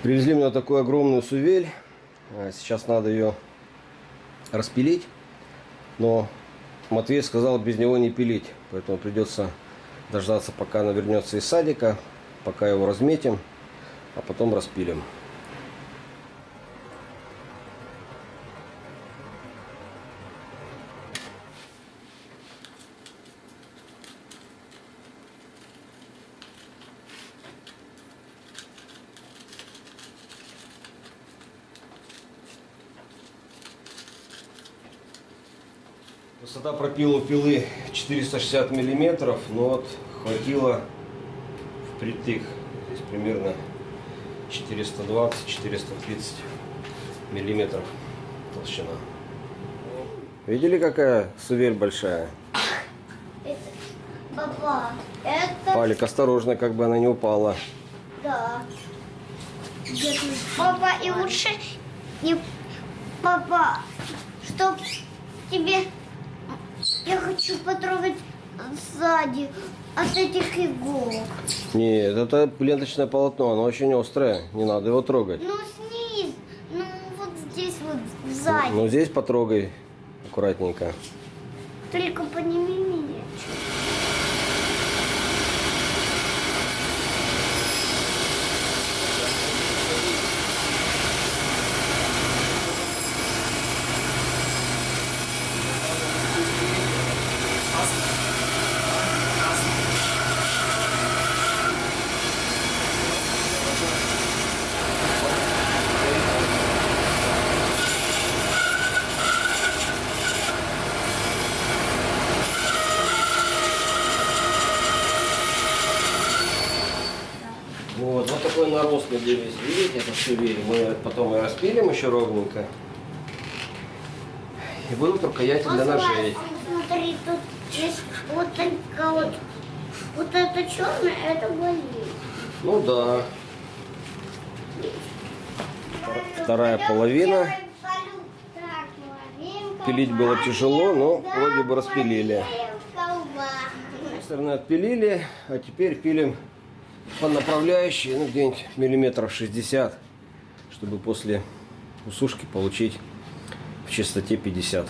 Привезли мне такую огромную сувель. Сейчас надо ее распилить. Но Матвей сказал без него не пилить. Поэтому придется дождаться, пока она вернется из садика. Пока его разметим, а потом распилим. Высота пропила у пилы 460 миллиметров, но вот хватило впритык. Здесь примерно 420-430 миллиметров толщина. Видели, какая сувель большая? Папа, это... Палик, осторожно, как бы она не упала. Да. Папа, и лучше... Не... Папа, чтоб тебе... Я хочу потрогать сзади от этих иголок. Нет, это ленточное полотно, оно очень острое, не надо его трогать. Ну, снизу, ну, вот здесь вот, сзади. Ну, здесь потрогай аккуратненько. Только подними меня. Вот такой нарост мы делись. Видите, это сувель. Мы потом и распилим еще ровненько. И будут рукояти для ножей. Смотри, тут есть вот такая вот. Вот это черное, это болит. Ну да. Вторая половина. Пилить было тяжело, но вроде бы распилили. С одной стороны отпилили, а теперь пилим по направляющей, ну где-нибудь миллиметров 60, чтобы после усушки получить в чистоте 50.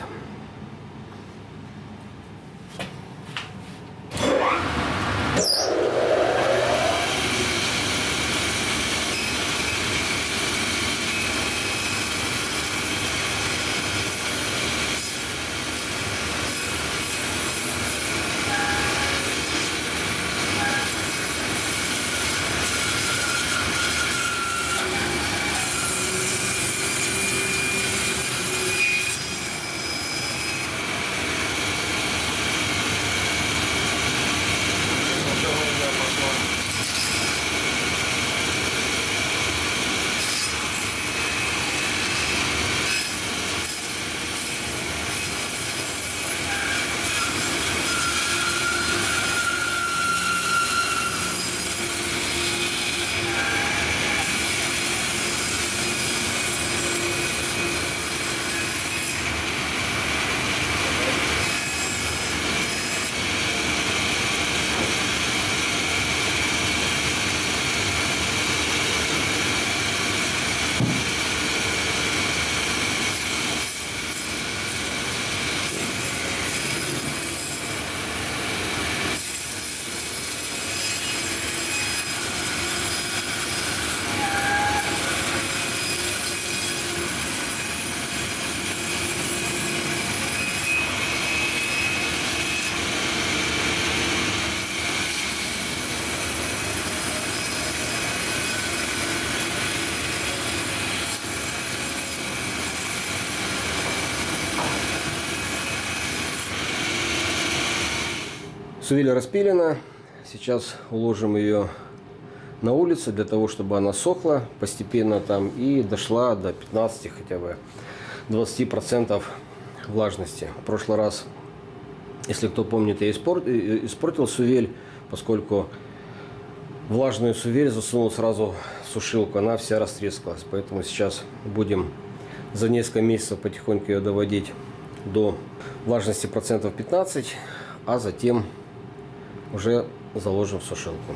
Сувель распилена. Сейчас уложим ее на улице для того, чтобы она сохла постепенно там и дошла до 15 хотя бы 20% влажности. В прошлый раз, если кто помнит, я испортил сувель, поскольку влажную сувель засунул сразу в сушилку, она вся растрескалась. Поэтому сейчас будем за несколько месяцев потихоньку ее доводить до влажности процентов 15, а затем уже заложим в сушилку.